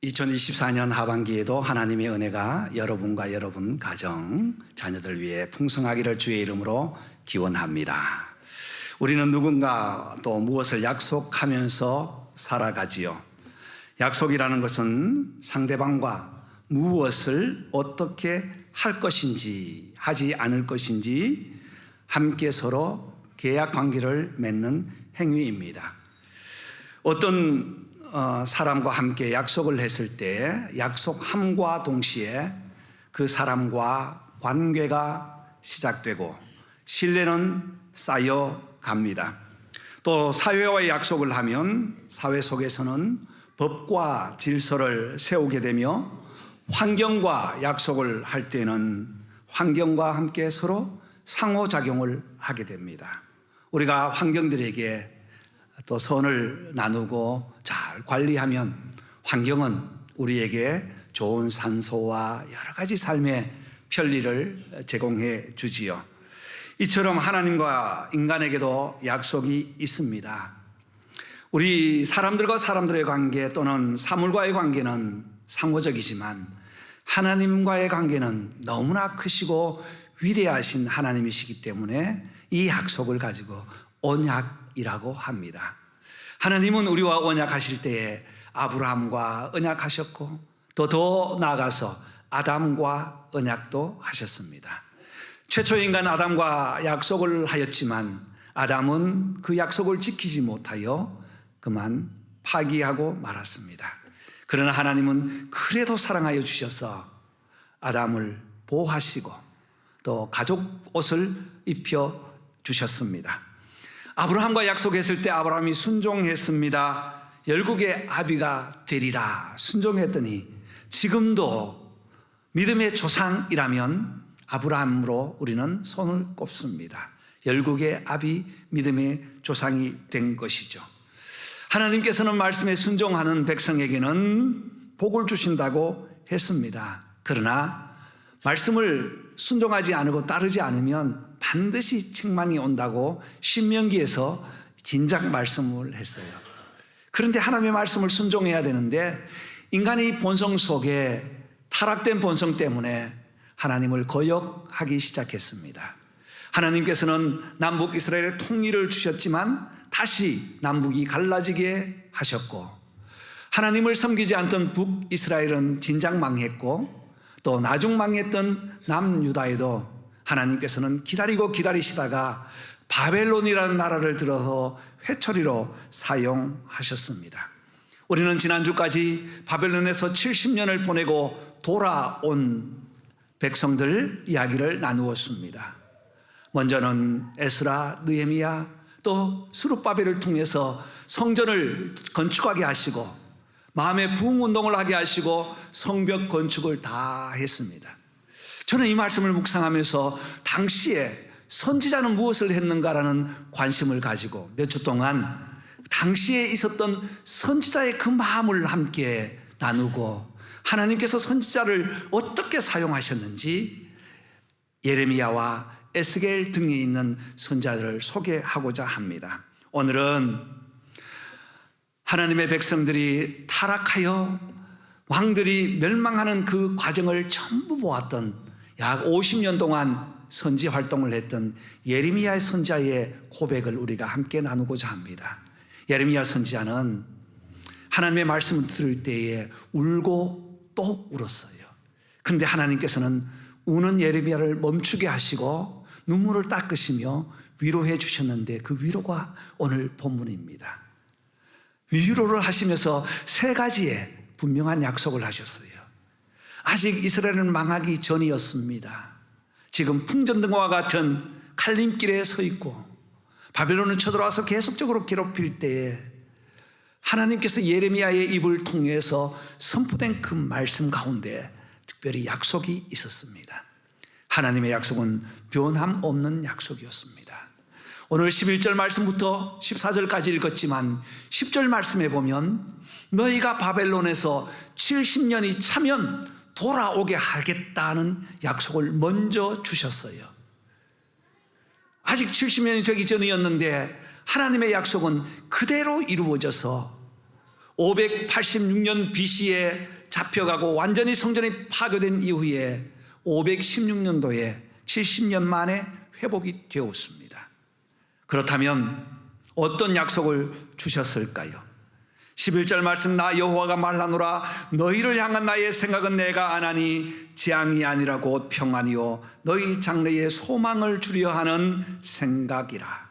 2024년 하반기에도 하나님의 은혜가 여러분과 여러분 가정, 자녀들 위해 풍성하기를 주의 이름으로 기원합니다. 우리는 누군가 또 무엇을 약속하면서 살아가지요. 약속이라는 것은 상대방과 무엇을 어떻게 할 것인지, 하지 않을 것인지 함께 서로 계약 관계를 맺는 행위입니다. 어떤 사람과 함께 약속을 했을 때 약속함과 동시에 그 사람과 관계가 시작되고 신뢰는 쌓여갑니다. 또 사회와의 약속을 하면 사회 속에서는 법과 질서를 세우게 되며 환경과 약속을 할 때는 환경과 함께 서로 상호작용을 하게 됩니다. 우리가 환경들에게 또 선을 나누고 잘 관리하면 환경은 우리에게 좋은 산소와 여러 가지 삶의 편리를 제공해 주지요. 이처럼 하나님과 인간에게도 약속이 있습니다. 우리 사람들과 사람들의 관계 또는 사물과의 관계는 상호적이지만 하나님과의 관계는 너무나 크시고 위대하신 하나님이시기 때문에 이 약속을 가지고 언약이라고 합니다. 하나님은 우리와 언약하실 때에 아브라함과 언약하셨고 또 더 나아가서 아담과 언약도 하셨습니다. 최초 인간 아담과 약속을 하였지만 아담은 그 약속을 지키지 못하여 그만 파기하고 말았습니다. 그러나 하나님은 그래도 사랑하여 주셔서 아담을 보호하시고 또 가족 옷을 입혀 주셨습니다. 아브라함과 약속했을 때 아브라함이 순종했습니다. 열국의 아비가 되리라 순종했더니 지금도 믿음의 조상이라면 아브라함으로 우리는 손을 꼽습니다. 열국의 아비, 믿음의 조상이 된 것이죠. 하나님께서는 말씀에 순종하는 백성에게는 복을 주신다고 했습니다. 그러나 말씀을 순종하지 않고 따르지 않으면 반드시 책망이 온다고 신명기에서 진작 말씀을 했어요. 그런데 하나님의 말씀을 순종해야 되는데 인간의 본성 속에 타락된 본성 때문에 하나님을 거역하기 시작했습니다. 하나님께서는 남북 이스라엘의 통일을 주셨지만 다시 남북이 갈라지게 하셨고 하나님을 섬기지 않던 북이스라엘은 진작 망했고 또 나중 망했던 남유다에도 하나님께서는 기다리시다가 바벨론이라는 나라를 들어서 회초리로 사용하셨습니다. 우리는 지난주까지 바벨론에서 70년을 보내고 돌아온 백성들 이야기를 나누었습니다. 먼저는 에스라, 느헤미야 또 스룹바벨을 통해서 성전을 건축하게 하시고 마음의 부흥운동을 하게 하시고 성벽 건축을 다 했습니다. 저는 이 말씀을 묵상하면서 당시에 선지자는 무엇을 했는가라는 관심을 가지고 몇 주 동안 당시에 있었던 선지자의 그 마음을 함께 나누고 하나님께서 선지자를 어떻게 사용하셨는지 예레미야와 에스겔 등에 있는 선지자들을 소개하고자 합니다. 오늘은 하나님의 백성들이 타락하여 왕들이 멸망하는 그 과정을 전부 보았던 약 50년 동안 선지 활동을 했던 예레미야 선지자의 고백을 우리가 함께 나누고자 합니다. 예레미야 선지자는 하나님의 말씀을 들을 때에 울고 또 울었어요. 그런데 하나님께서는 우는 예레미야를 멈추게 하시고 눈물을 닦으시며 위로해 주셨는데 그 위로가 오늘 본문입니다. 위로를 하시면서 세 가지의 분명한 약속을 하셨어요. 아직 이스라엘은 망하기 전이었습니다. 지금 풍전등과 같은 갈림길에 서 있고 바벨론을 쳐들어와서 계속적으로 괴롭힐 때에 하나님께서 예레미야의 입을 통해서 선포된 그 말씀 가운데 특별히 약속이 있었습니다. 하나님의 약속은 변함없는 약속이었습니다. 오늘 11절 말씀부터 14절까지 읽었지만 10절 말씀에 보면 너희가 바벨론에서 70년이 차면 돌아오게 하겠다는 약속을 먼저 주셨어요. 아직 70년이 되기 전이었는데 하나님의 약속은 그대로 이루어져서 586년 BC에 잡혀가고 완전히 성전이 파괴된 이후에 516년도에 70년 만에 회복이 되었습니다. 그렇다면 어떤 약속을 주셨을까요? 11절 말씀, 나 여호와가 말하노라 너희를 향한 나의 생각은 내가 아나니 재앙이 아니라 곧 평안이요 너희 장래에 소망을 주려 하는 생각이라.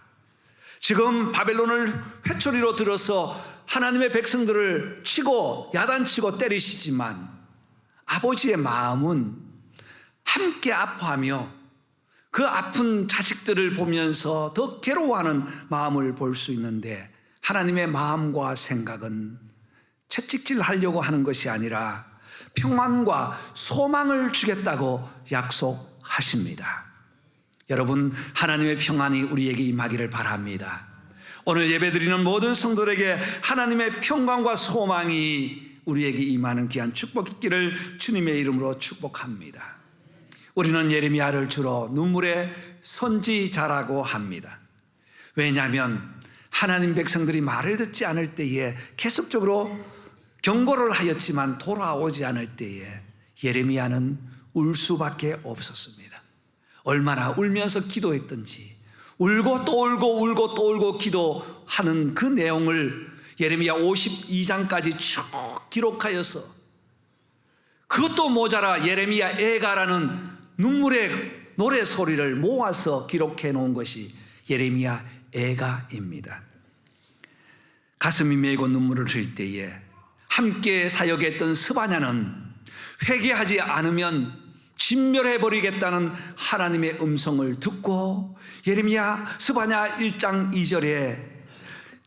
지금 바벨론을 회초리로 들어서 하나님의 백성들을 치고 야단치고 때리시지만 아버지의 마음은 함께 아파하며 그 아픈 자식들을 보면서 더 괴로워하는 마음을 볼 수 있는데, 하나님의 마음과 생각은 채찍질하려고 하는 것이 아니라 평안과 소망을 주겠다고 약속하십니다. 여러분, 하나님의 평안이 우리에게 임하기를 바랍니다. 오늘 예배드리는 모든 성도들에게 하나님의 평강과 소망이 우리에게 임하는 귀한 축복 있기를 주님의 이름으로 축복합니다. 우리는 예레미야를 주로 눈물의 선지자라고 합니다. 왜냐하면 하나님 백성들이 말을 듣지 않을 때에 계속적으로 경고를 하였지만 돌아오지 않을 때에 예레미야는 울 수밖에 없었습니다. 얼마나 울면서 기도했던지, 울고 또 울고 울고 또 울고 기도하는 그 내용을 예레미야 52장까지 쭉 기록하여서, 그것도 모자라 예레미야 애가라는 눈물의 노래 소리를 모아서 기록해 놓은 것이 예레미야 애가입니다. 가슴이 메이고 눈물을 흘릴 때에 함께 사역했던 스바냐는 회개하지 않으면 진멸해버리겠다는 하나님의 음성을 듣고 예레미야 스바냐 1장 2절에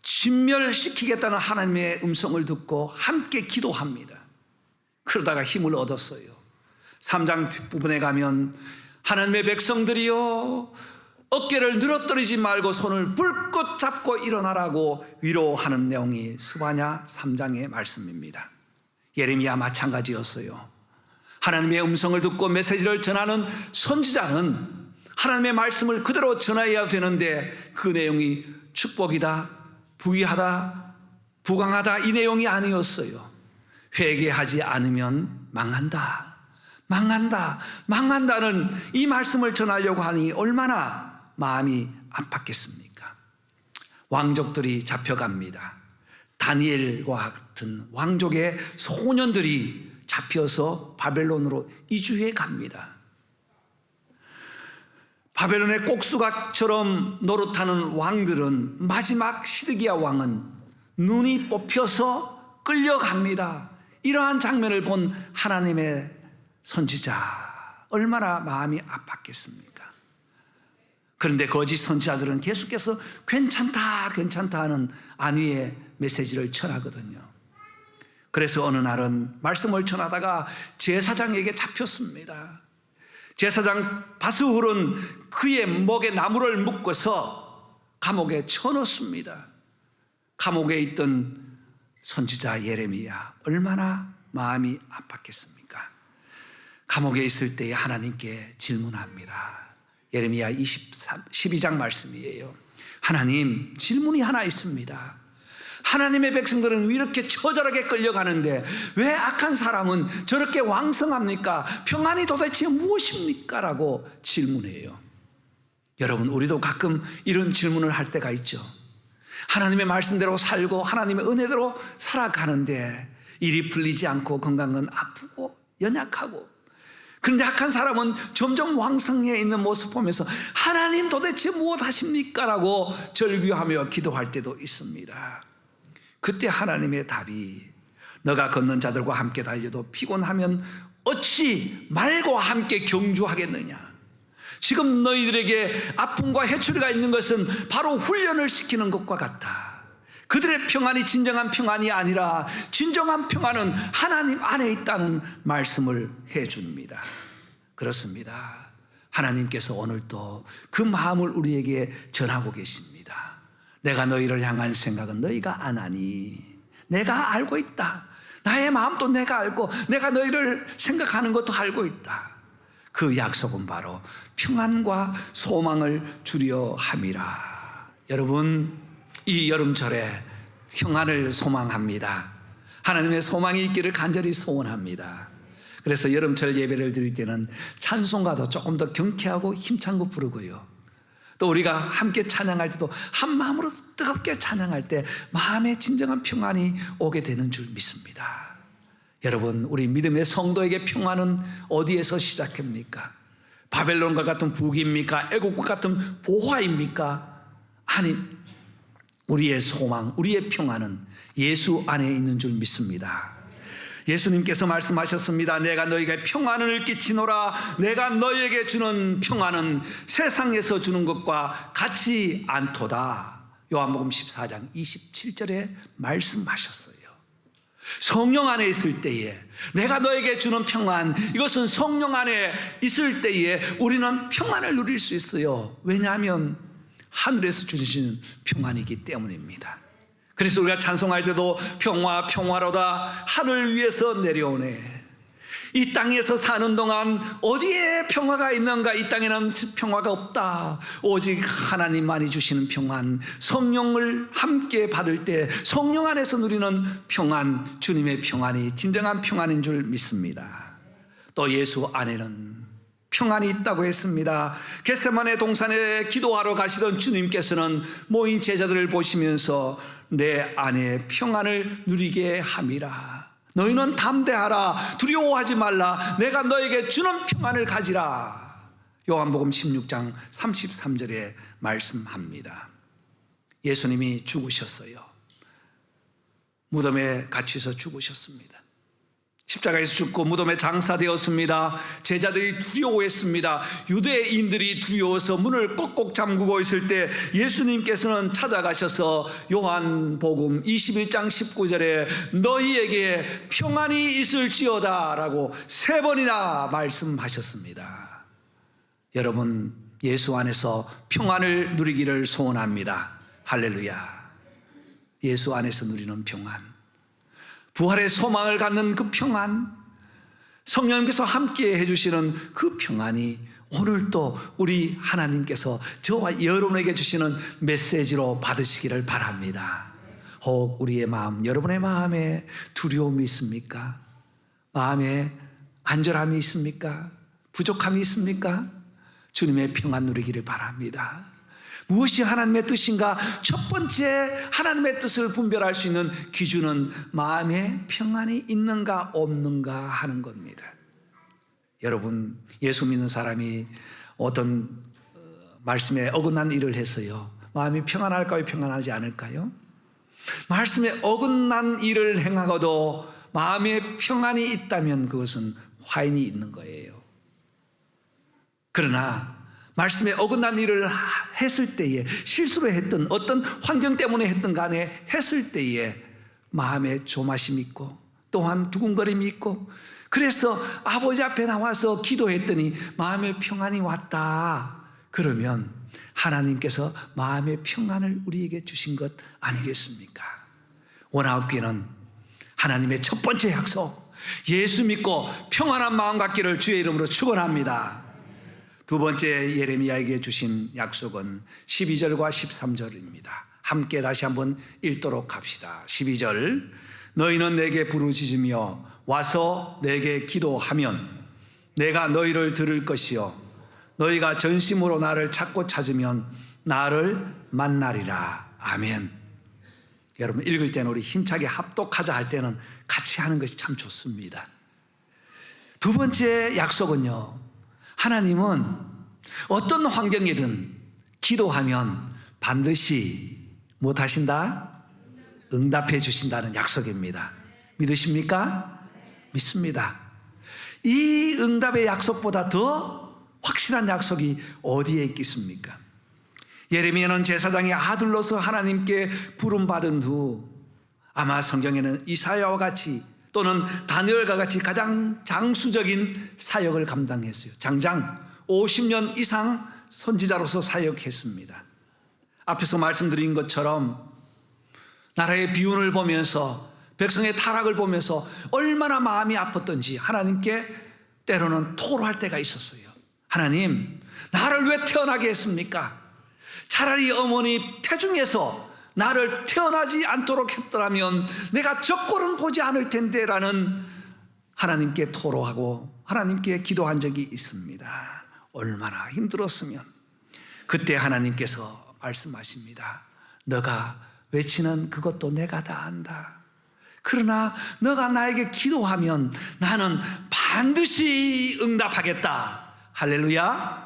진멸시키겠다는 하나님의 음성을 듣고 함께 기도합니다. 그러다가 힘을 얻었어요. 3장 뒷부분에 가면 하나님의 백성들이여 어깨를 늘어뜨리지 말고 손을 불꽃 잡고 일어나라고 위로하는 내용이 스바냐 3장의 말씀입니다. 예레미야 마찬가지였어요. 하나님의 음성을 듣고 메시지를 전하는 선지자는 하나님의 말씀을 그대로 전해야 되는데 그 내용이 축복이다, 부귀하다, 부강하다 이 내용이 아니었어요. 회개하지 않으면 망한다, 망한다, 망한다는 이 말씀을 전하려고 하니 얼마나 마음이 아팠겠습니까? 왕족들이 잡혀갑니다. 다니엘과 같은 왕족의 소년들이 잡혀서 바벨론으로 이주해 갑니다. 바벨론의 꼭수각처럼 노릇하는 왕들은 마지막 시드기야 왕은 눈이 뽑혀서 끌려갑니다. 이러한 장면을 본 하나님의 선지자 얼마나 마음이 아팠겠습니까? 그런데 거짓 선지자들은 계속해서 괜찮다 괜찮다 하는 안위의 메시지를 전하거든요. 그래서 어느 날은 말씀을 전하다가 제사장에게 잡혔습니다. 제사장 바스훌은 그의 목에 나무를 묶어서 감옥에 쳐넣습니다. 감옥에 있던 선지자 예레미야 얼마나 마음이 아팠겠습니까? 감옥에 있을 때에 하나님께 질문합니다. 예레미야 12장 말씀이에요. 하나님, 질문이 하나 있습니다. 하나님의 백성들은 왜 이렇게 처절하게 끌려가는데 왜 악한 사람은 저렇게 왕성합니까? 평안이 도대체 무엇입니까? 라고 질문해요. 여러분, 우리도 가끔 이런 질문을 할 때가 있죠. 하나님의 말씀대로 살고 하나님의 은혜대로 살아가는데 일이 풀리지 않고 건강은 아프고 연약하고, 그런데 악한 사람은 점점 왕성해 있는 모습 보면서 하나님 도대체 무엇 하십니까? 라고 절규하며 기도할 때도 있습니다. 그때 하나님의 답이 너가 걷는 자들과 함께 달려도 피곤하면 어찌 말과 함께 경주하겠느냐. 지금 너희들에게 아픔과 해초리가 있는 것은 바로 훈련을 시키는 것과 같아. 그들의 평안이 진정한 평안이 아니라 진정한 평안은 하나님 안에 있다는 말씀을 해줍니다. 그렇습니다. 하나님께서 오늘도 그 마음을 우리에게 전하고 계십니다. 내가 너희를 향한 생각은 너희가 아나니 내가 알고 있다. 나의 마음도 내가 알고 내가 너희를 생각하는 것도 알고 있다. 그 약속은 바로 평안과 소망을 주려 함이라. 여러분, 이 여름철에 평안을 소망합니다. 하나님의 소망이 있기를 간절히 소원합니다. 그래서 여름철 예배를 드릴 때는 찬송가도 조금 더 경쾌하고 힘찬 거 부르고요. 또 우리가 함께 찬양할 때도 한 마음으로 뜨겁게 찬양할 때 마음의 진정한 평안이 오게 되는 줄 믿습니다. 여러분, 우리 믿음의 성도에게 평안은 어디에서 시작합니까? 바벨론과 같은 북입니까? 애국과 같은 보화입니까? 아니, 우리의 소망, 우리의 평안은 예수 안에 있는 줄 믿습니다. 예수님께서 말씀하셨습니다. 내가 너희에게 평안을 끼치노라. 내가 너희에게 주는 평안은 세상에서 주는 것과 같지 않도다. 요한복음 14장 27절에 말씀하셨어요. 성령 안에 있을 때에 내가 너에게 주는 평안, 이것은 성령 안에 있을 때에 우리는 평안을 누릴 수 있어요. 왜냐하면 하늘에서 주시는 평안이기 때문입니다. 그래서 우리가 찬송할 때도 평화 평화로다, 하늘 위에서 내려오네. 이 땅에서 사는 동안 어디에 평화가 있는가? 이 땅에는 평화가 없다. 오직 하나님만이 주시는 평안, 성령을 함께 받을 때 성령 안에서 누리는 평안, 주님의 평안이 진정한 평안인 줄 믿습니다. 또 예수 안에는 평안이 있다고 했습니다. 겟세마네 동산에 기도하러 가시던 주님께서는 모인 제자들을 보시면서 내 안에 평안을 누리게 함이라. 너희는 담대하라, 두려워하지 말라, 내가 너에게 주는 평안을 가지라. 요한복음 16장 33절에 말씀합니다. 예수님이 죽으셨어요. 무덤에 갇혀서 죽으셨습니다. 십자가에서 죽고 무덤에 장사되었습니다. 제자들이 두려워했습니다. 유대인들이 두려워서 문을 꼭꼭 잠그고 있을 때 예수님께서는 찾아가셔서 요한복음 21장 19절에 너희에게 평안이 있을지어다 라고 3번이나 말씀하셨습니다. 여러분, 예수 안에서 평안을 누리기를 소원합니다. 할렐루야. 예수 안에서 누리는 평안, 부활의 소망을 갖는 그 평안, 성령님께서 함께 해주시는 그 평안이 오늘도 우리 하나님께서 저와 여러분에게 주시는 메시지로 받으시기를 바랍니다. 혹 우리의 마음, 여러분의 마음에 두려움이 있습니까? 마음에 안절함이 있습니까? 부족함이 있습니까? 주님의 평안 누리기를 바랍니다. 무엇이 하나님의 뜻인가? 첫 번째 하나님의 뜻을 분별할 수 있는 기준은 마음에 평안이 있는가 없는가 하는 겁니다. 여러분, 예수 믿는 사람이 어떤 말씀에 어긋난 일을 했어요. 마음이 평안할까요? 평안하지 않을까요? 말씀에 어긋난 일을 행하고도 마음에 평안이 있다면 그것은 화인이 있는 거예요. 그러나 말씀에 어긋난 일을 했을 때에, 실수로 했던 어떤 환경 때문에 했던 간에 했을 때에 마음에 조마심이 있고 또한 두근거림이 있고, 그래서 아버지 앞에 나와서 기도했더니 마음에 평안이 왔다. 그러면 하나님께서 마음의 평안을 우리에게 주신 것 아니겠습니까? 원아홉교회는 하나님의 첫 번째 약속, 예수 믿고 평안한 마음 갖기를 주의 이름으로 축원합니다. 두 번째 예레미야에게 주신 약속은 12절과 13절입니다. 함께 다시 한번 읽도록 합시다. 12절, 너희는 내게 부르짖으며 와서 내게 기도하면 내가 너희를 들을 것이요 너희가 전심으로 나를 찾고 찾으면 나를 만나리라. 아멘. 여러분, 읽을 때는 우리 힘차게 합독하자 할 때는 같이 하는 것이 참 좋습니다. 두 번째 약속은요, 하나님은 어떤 환경이든 기도하면 반드시 무엇하신다? 응답해 주신다는 약속입니다. 믿으십니까? 믿습니다. 이 응답의 약속보다 더 확실한 약속이 어디에 있겠습니까? 예레미야는 제사장의 아들로서 하나님께 부름받은 후 아마 성경에는 이사야와 같이 또는 다니엘과 같이 가장 장수적인 사역을 감당했어요. 장장 50년 이상 선지자로서 사역했습니다. 앞에서 말씀드린 것처럼 나라의 비운을 보면서 백성의 타락을 보면서 얼마나 마음이 아팠던지 하나님께 때로는 토로할 때가 있었어요. 하나님, 나를 왜 태어나게 했습니까? 차라리 어머니 태중에서 나를 태어나지 않도록 했더라면 내가 저 꼴은 보지 않을 텐데 라는 하나님께 토로하고 하나님께 기도한 적이 있습니다. 얼마나 힘들었으면. 그때 하나님께서 말씀하십니다. 너가 외치는 그것도 내가 다 안다. 그러나 너가 나에게 기도하면 나는 반드시 응답하겠다. 할렐루야.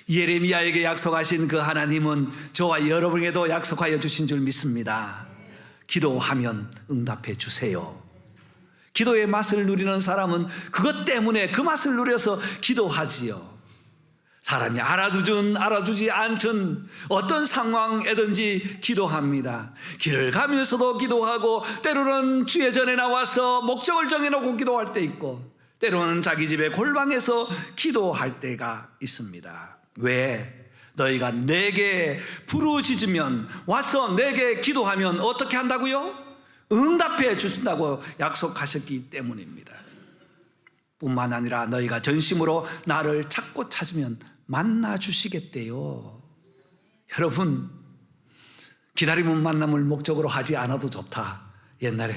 예레미야에게 약속하신 그 하나님은 저와 여러분에게도 약속하여 주신 줄 믿습니다. 기도하면 응답해 주세요. 기도의 맛을 누리는 사람은 그것 때문에 그 맛을 누려서 기도하지요. 사람이 알아두지 않든 어떤 상황에든지 기도합니다. 길을 가면서도 기도하고, 때로는 주의 전에 나와서 목적을 정해놓고 기도할 때 있고, 때로는 자기 집의 골방에서 기도할 때가 있습니다. 왜? 너희가 내게 부르짖으면, 와서 내게 기도하면 어떻게 한다고요? 응답해 주신다고 약속하셨기 때문입니다. 뿐만 아니라 너희가 전심으로 나를 찾고 찾으면 만나 주시겠대요. 여러분, 기다림은 만남을 목적으로 하지 않아도 좋다. 옛날에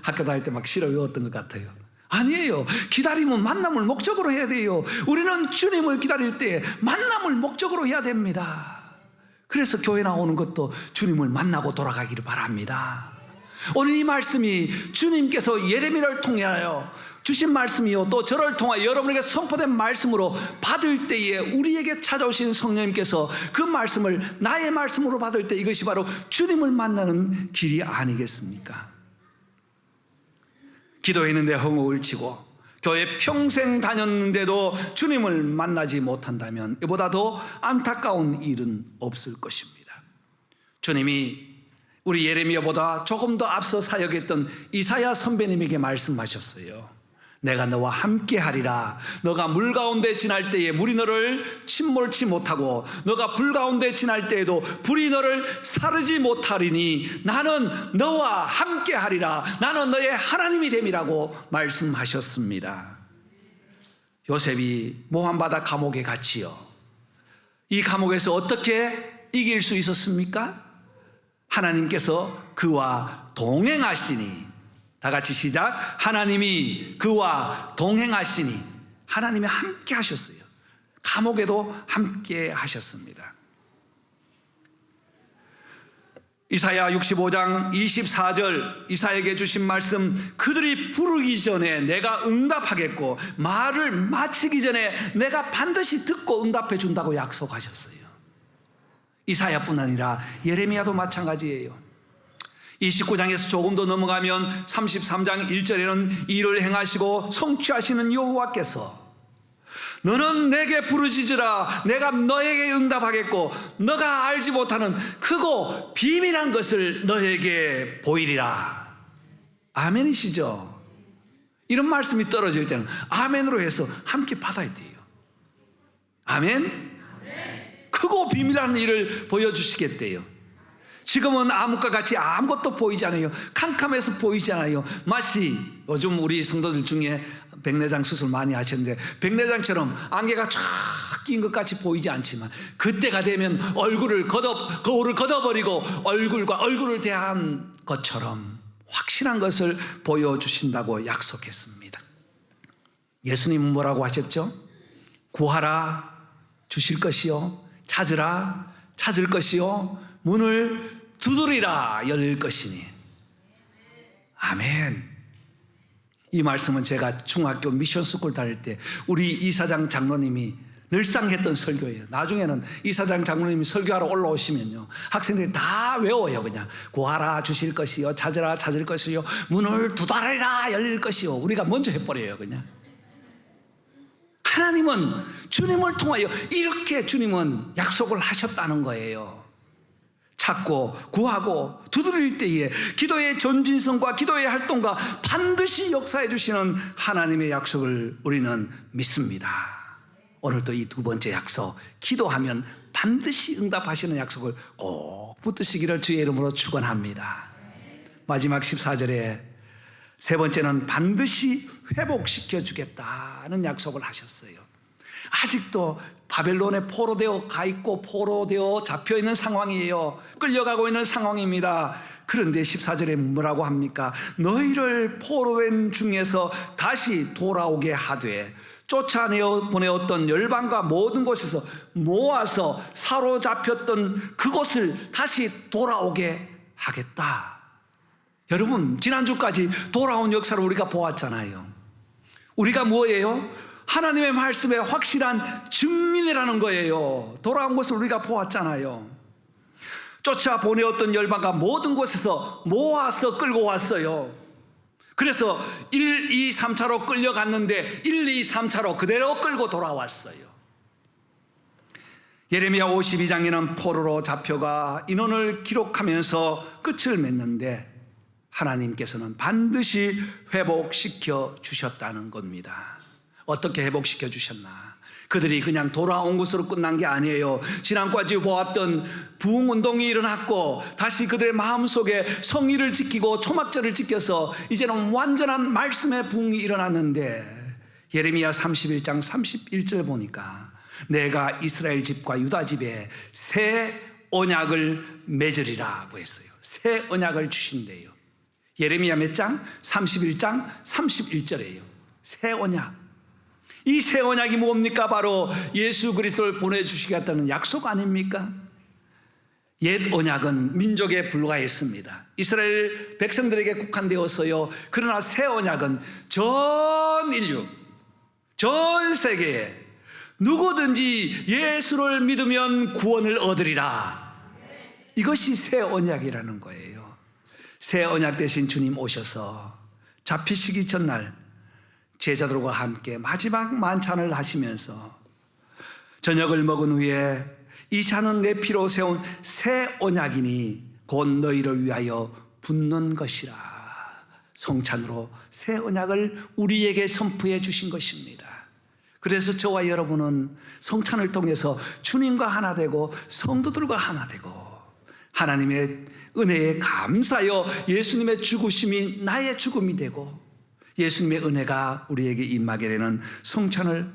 학교 다닐 때 막 싫어 외웠던 것 같아요. 아니에요. 기다림은 만남을 목적으로 해야 돼요. 우리는 주님을 기다릴 때 만남을 목적으로 해야 됩니다. 그래서 교회 나오는 것도 주님을 만나고 돌아가기를 바랍니다. 오늘 이 말씀이 주님께서 예레미야를 통하여 주신 말씀이요, 또 저를 통하여 여러분에게 선포된 말씀으로 받을 때에 우리에게 찾아오신 성령님께서 그 말씀을 나의 말씀으로 받을 때 이것이 바로 주님을 만나는 길이 아니겠습니까? 기도했는데 헛구을 치고 교회 평생 다녔는데도 주님을 만나지 못한다면 이보다 더 안타까운 일은 없을 것입니다. 주님이 우리 예레미야보다 조금 더 앞서 사역했던 이사야 선배님에게 말씀하셨어요. 내가 너와 함께 하리라. 너가 물 가운데 지날 때에 물이 너를 침몰치 못하고, 너가 불 가운데 지날 때에도 불이 너를 사르지 못하리니 나는 너와 함께 하리라. 나는 너의 하나님이 됨이라고 말씀하셨습니다. 요셉이 모함받아 감옥에 갇히요. 이 감옥에서 어떻게 이길 수 있었습니까? 하나님께서 그와 동행하시니, 다 같이 시작. 하나님이 그와 동행하시니, 하나님이 함께 하셨어요. 감옥에도 함께 하셨습니다. 이사야 65장 24절 이사야에게 주신 말씀, 그들이 부르기 전에 내가 응답하겠고 말을 마치기 전에 내가 반드시 듣고 응답해 준다고 약속하셨어요. 이사야뿐 아니라 예레미야도 마찬가지예요. 29장에서 조금 더 넘어가면 33장 1절에는 일을 행하시고 성취하시는 여호와께서 너는 내게 부르짖으라. 내가 너에게 응답하겠고 너가 알지 못하는 크고 비밀한 것을 너에게 보이리라. 아멘이시죠? 이런 말씀이 떨어질 때는 아멘으로 해서 함께 받아야 돼요. 아멘? 크고 비밀한 일을 보여주시겠대요. 지금은 암흑과 같이 아무것도 보이지 않아요. 캄캄해서 보이지 않아요. 마치 요즘 우리 성도들 중에 백내장 수술 많이 하셨는데 백내장처럼 안개가 쫙 낀 것 같이 보이지 않지만 그때가 되면 거울을 걷어버리고 얼굴과 얼굴을 대한 것처럼 확실한 것을 보여주신다고 약속했습니다. 예수님은 뭐라고 하셨죠? 구하라 주실 것이요, 찾으라 찾을 것이요, 문을 두드리라 열릴 것이니. 아멘. 이 말씀은 제가 중학교 미션스쿨 다닐 때 우리 이사장 장로님이 늘상 했던 설교예요. 나중에는 이사장 장로님이 설교하러 올라오시면요, 학생들이 다 외워요. 그냥 구하라 주실 것이요, 찾으라 찾을 것이요, 문을 두드리라 열릴 것이요. 우리가 먼저 해버려요. 그냥 하나님은 주님을 통하여 이렇게 주님은 약속을 하셨다는 거예요. 찾고 구하고 두드릴 때에 기도의 전진성과 기도의 활동과 반드시 역사해 주시는 하나님의 약속을 우리는 믿습니다. 오늘도 이 두 번째 약속, 기도하면 반드시 응답하시는 약속을 꼭 붙드시기를 주의 이름으로 축원합니다. 마지막 14절에 세 번째는 반드시 회복시켜 주겠다는 약속을 하셨어요. 아직도 바벨론에 포로되어 가 있고 포로되어 잡혀 있는 상황이에요. 끌려가고 있는 상황입니다. 그런데 14절에 뭐라고 합니까? 너희를 포로된 중에서 다시 돌아오게 하되 쫓아내어 보내었던 열방과 모든 곳에서 모아서 사로잡혔던 그곳을 다시 돌아오게 하겠다. 여러분, 지난주까지 돌아온 역사를 우리가 보았잖아요. 우리가 뭐예요? 하나님의 말씀의 확실한 증인이라는 거예요. 돌아온 것을 우리가 보았잖아요. 쫓아 보내었던 열방과 모든 곳에서 모아서 끌고 왔어요. 그래서 1, 2, 3차로 끌려갔는데 1, 2, 3차로 그대로 끌고 돌아왔어요. 예레미야 52장에는 포로로 잡혀가 인원을 기록하면서 끝을 맺는데 하나님께서는 반드시 회복시켜 주셨다는 겁니다. 어떻게 회복시켜 주셨나? 그들이 그냥 돌아온 것으로 끝난 게 아니에요. 지난주까지 보았던 부흥운동이 일어났고 다시 그들의 마음속에 성의를 지키고 초막절을 지켜서 이제는 완전한 말씀의 부흥이 일어났는데 예레미야 31장 31절 보니까 내가 이스라엘 집과 유다 집에 새 언약을 맺으리라고 했어요. 새 언약을 주신대요. 예레미야 몇 장? 31장 31절이에요. 새 언약. 이 새 언약이 뭡니까? 바로 예수 그리스도를 보내주시겠다는 약속 아닙니까? 옛 언약은 민족에 불과했습니다. 이스라엘 백성들에게 국한되었어요. 그러나 새 언약은 전 인류, 전 세계에 누구든지 예수를 믿으면 구원을 얻으리라. 이것이 새 언약이라는 거예요. 새 언약 대신 주님 오셔서 잡히시기 전날 제자들과 함께 마지막 만찬을 하시면서 저녁을 먹은 후에 이 잔은 내 피로 세운 새 언약이니 곧 너희를 위하여 붓는 것이라. 성찬으로 새 언약을 우리에게 선포해 주신 것입니다. 그래서 저와 여러분은 성찬을 통해서 주님과 하나 되고 성도들과 하나 되고 하나님의 은혜에 감사하여 예수님의 죽으심이 나의 죽음이 되고 예수님의 은혜가 우리에게 임하게 되는 성찬을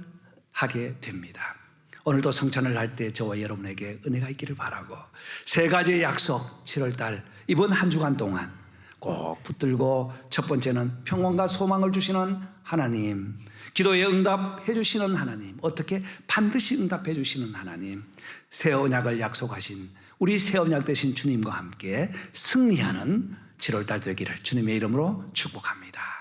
하게 됩니다. 오늘도 성찬을 할 때 저와 여러분에게 은혜가 있기를 바라고 세 가지의 약속 7월달 이번 한 주간 동안 꼭 붙들고 첫 번째는 평온과 소망을 주시는 하나님, 기도에 응답해 주시는 하나님, 어떻게 반드시 응답해 주시는 하나님, 새 언약을 약속하신 우리 새 언약 되신 주님과 함께 승리하는 7월달 되기를 주님의 이름으로 축복합니다.